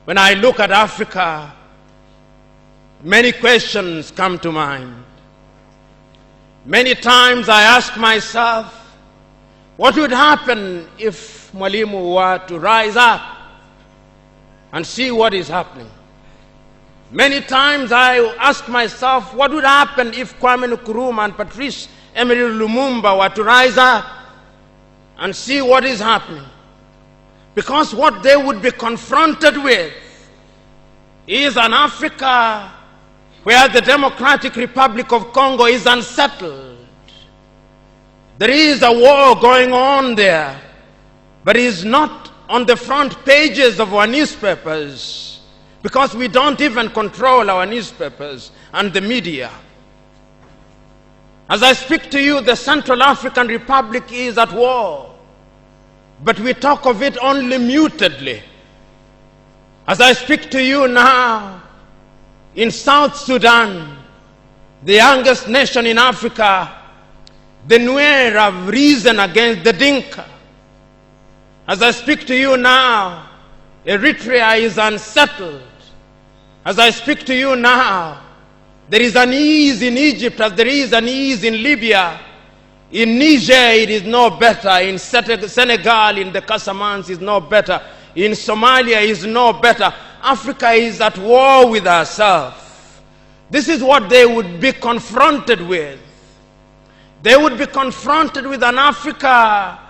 When I look at Africa, many questions come to mind. Many times I ask myself, what would happen if Mwalimu were to rise up and see what is happening? Many times I ask myself, what would happen if Kwame Nkrumah and Patrice Emery Lumumba were to rise up and see what is happening? Because what they would be confronted with is an Africa where the Democratic Republic of Congo is unsettled. There is a war going on there, but it is not on the front pages of our newspapers because we don't even control our newspapers and the media. As I speak to you, the Central African Republic is at war, but we talk of it only mutedly. As I speak to you now, in South Sudan, the youngest nation in Africa, the Nuer have risen against the Dinka. As I speak to you now, Eritrea is unsettled. As I speak to you now, there is an ease in Egypt as there is an ease in Libya. In Niger, it is no better. In Senegal, in the Casamance, is no better. In Somalia, is no better. Africa is at war with herself. This is what they would be confronted with. They would be confronted with an Africa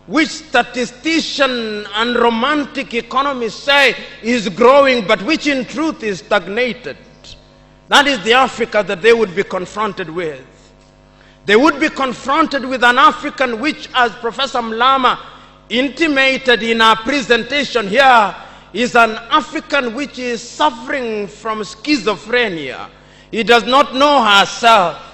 which statisticians and romantic economists say is growing, but which in truth is stagnated. That is the Africa that they would be confronted with. They would be confronted with an African which, as Professor Mlama intimated in our presentation here, is an African which is suffering from schizophrenia. He does not know herself.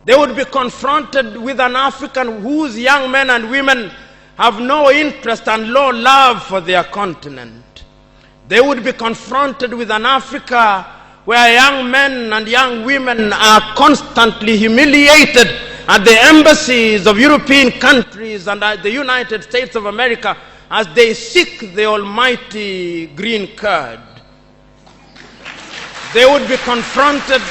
They would be confronted with an African whose young men and women have no interest and low love for their continent. They would be confronted with an Africa where young men and young women are constantly humiliated at the embassies of European countries and at the United States of America as they seek the almighty green card. They would be confronted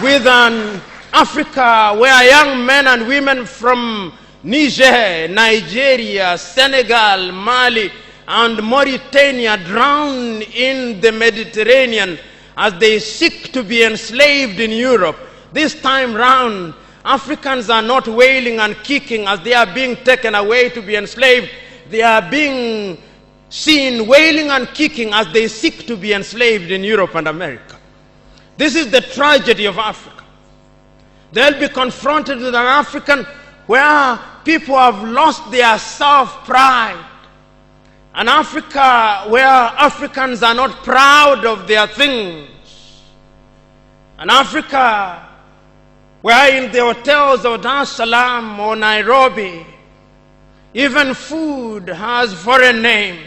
with an Africa where young men and women from Niger, Nigeria, Senegal, Mali, and Mauritania drown in the Mediterranean as they seek to be enslaved in Europe. This time round, Africans are not wailing and kicking as they are being taken away to be enslaved. They are being seen wailing and kicking as they seek to be enslaved in Europe and America. This is the tragedy of Africa. They'll be confronted with an African where people have lost their self-pride. An Africa where Africans are not proud of their things. An Africa where in the hotels of Dar es Salaam or Nairobi, even food has foreign names.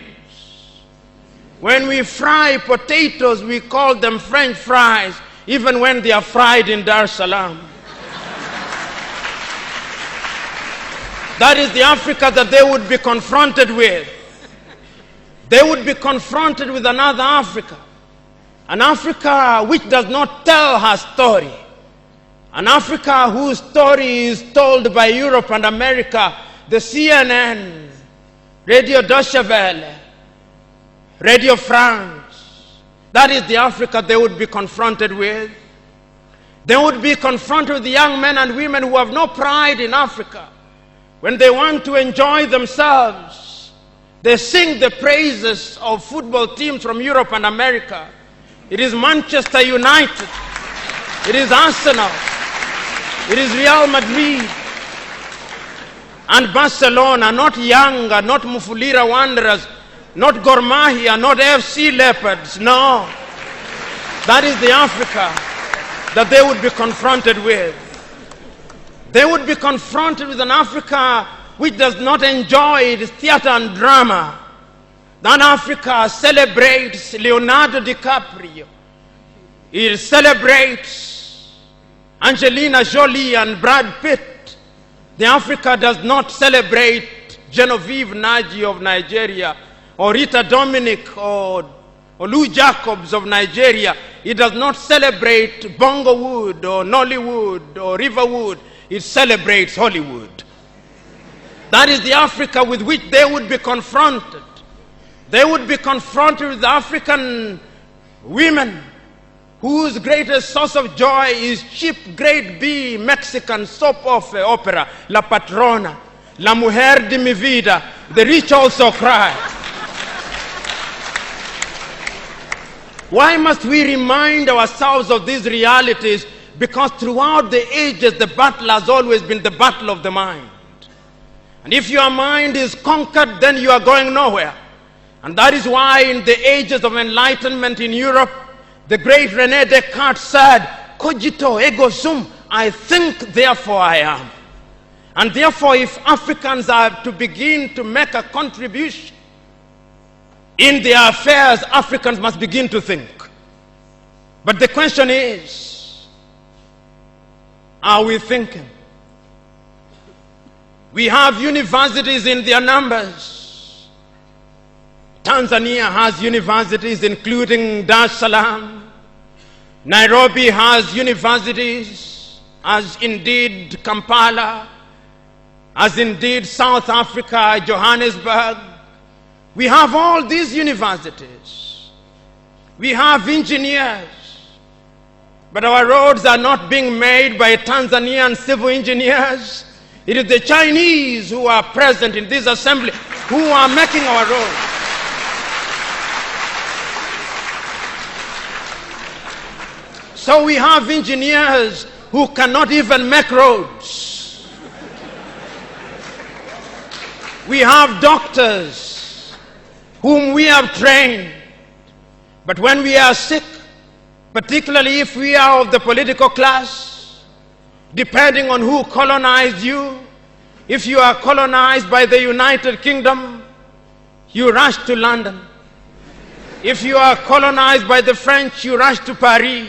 When we fry potatoes, we call them French fries, even when they are fried in Dar es Salaam. That is the Africa that they would be confronted with. They would be confronted with another Africa. An Africa which does not tell her story. An Africa whose story is told by Europe and America, the CNN, Radio Deutsche Welle, Radio France. That is the Africa they would be confronted with. They would be confronted with the young men and women who have no pride in Africa. When they want to enjoy themselves, they sing the praises of football teams from Europe and America. It is Manchester United. It is Arsenal. It is Real Madrid. And Barcelona, not Yanga, not Mufulira Wanderers, not Gor Mahia, not FC Leopards. No. That is the Africa that they would be confronted with. They would be confronted with an Africa which does not enjoy its theater and drama. That Africa celebrates Leonardo DiCaprio. It celebrates Angelina Jolie and Brad Pitt. The Africa does not celebrate Genevieve Naji of Nigeria or Rita Dominic or Lou Jacobs of Nigeria, it does not celebrate Bongowood or Nollywood or Riverwood. It celebrates Hollywood. That is the Africa with which they would be confronted. They would be confronted with African women whose greatest source of joy is cheap grade B Mexican soap opera, La Patrona, La Mujer de mi Vida, The Rich Also Cry. Why must we remind ourselves of these realities? Because throughout the ages, the battle has always been the battle of the mind. And if your mind is conquered, then you are going nowhere. And that is why in the ages of enlightenment in Europe, the great René Descartes said, cogito ergo sum, I think, therefore I am. And therefore, if Africans are to begin to make a contribution in their affairs, Africans must begin to think. But the question is, are we thinking? We have universities in their numbers. Tanzania has universities including Dar es Salaam. Nairobi has universities, as indeed Kampala, as indeed South Africa, Johannesburg. We have all these universities. We have engineers. But our roads are not being made by Tanzanian civil engineers. It is the Chinese who are present in this assembly who are making our roads. So we have engineers who cannot even make roads. We have doctors whom we have trained. But when we are sick, particularly if we are of the political class, depending on who colonized you, if you are colonized by the United Kingdom, you rush to London. If you are colonized by the French, you rush to Paris.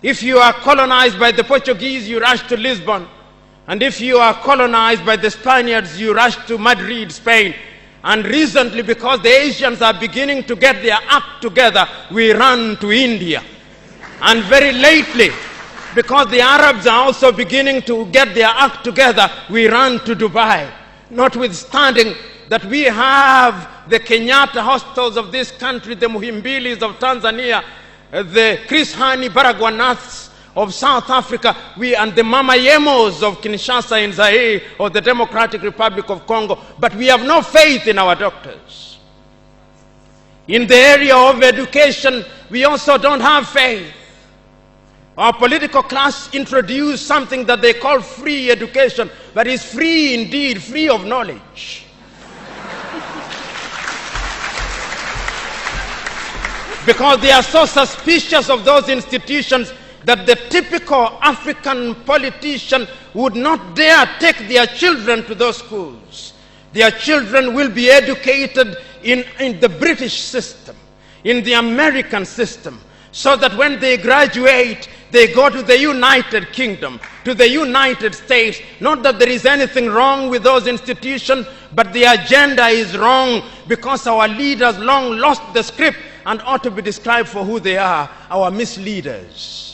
If you are colonized by the Portuguese, you rush to Lisbon. And if you are colonized by the Spaniards, you rush to Madrid, Spain. And recently, because the Asians are beginning to get their act together, we run to India. And very lately, because the Arabs are also beginning to get their act together, we run to Dubai. Notwithstanding that we have the Kenyatta hostels of this country, the Muhimbilis of Tanzania, the Chris Hani Baragwanaths of South Africa, and the Mama Yemos of Kinshasa in Zaire or the Democratic Republic of Congo, but we have no faith in our doctors. In the area of education, we also don't have faith. Our political class introduced something that they call free education, but it's free indeed, free of knowledge. Because they are so suspicious of those institutions that the typical African politician would not dare take their children to those schools. Their children will be educated in the British system, in the American system, so that when they graduate, they go to the United Kingdom, to the United States. Not that there is anything wrong with those institutions, but the agenda is wrong because our leaders long lost the script and ought to be described for who they are, our misleaders.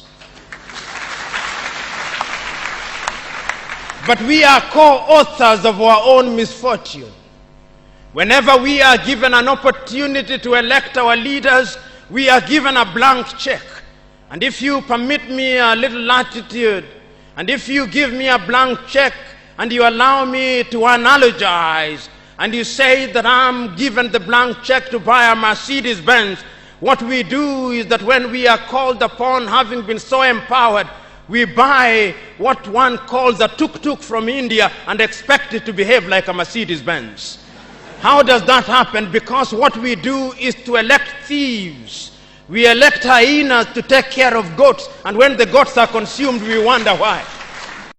But we are co-authors of our own misfortune. Whenever we are given an opportunity to elect our leaders, we are given a blank check. And if you permit me a little latitude, and if you give me a blank check, and you allow me to analogize, and you say that I'm given the blank check to buy a Mercedes Benz, what we do is that when we are called upon, having been so empowered, we buy what one calls a tuk-tuk from India and expect it to behave like a Mercedes Benz. How does that happen? Because what we do is to elect thieves. We elect hyenas to take care of goats, and when the goats are consumed, we wonder why.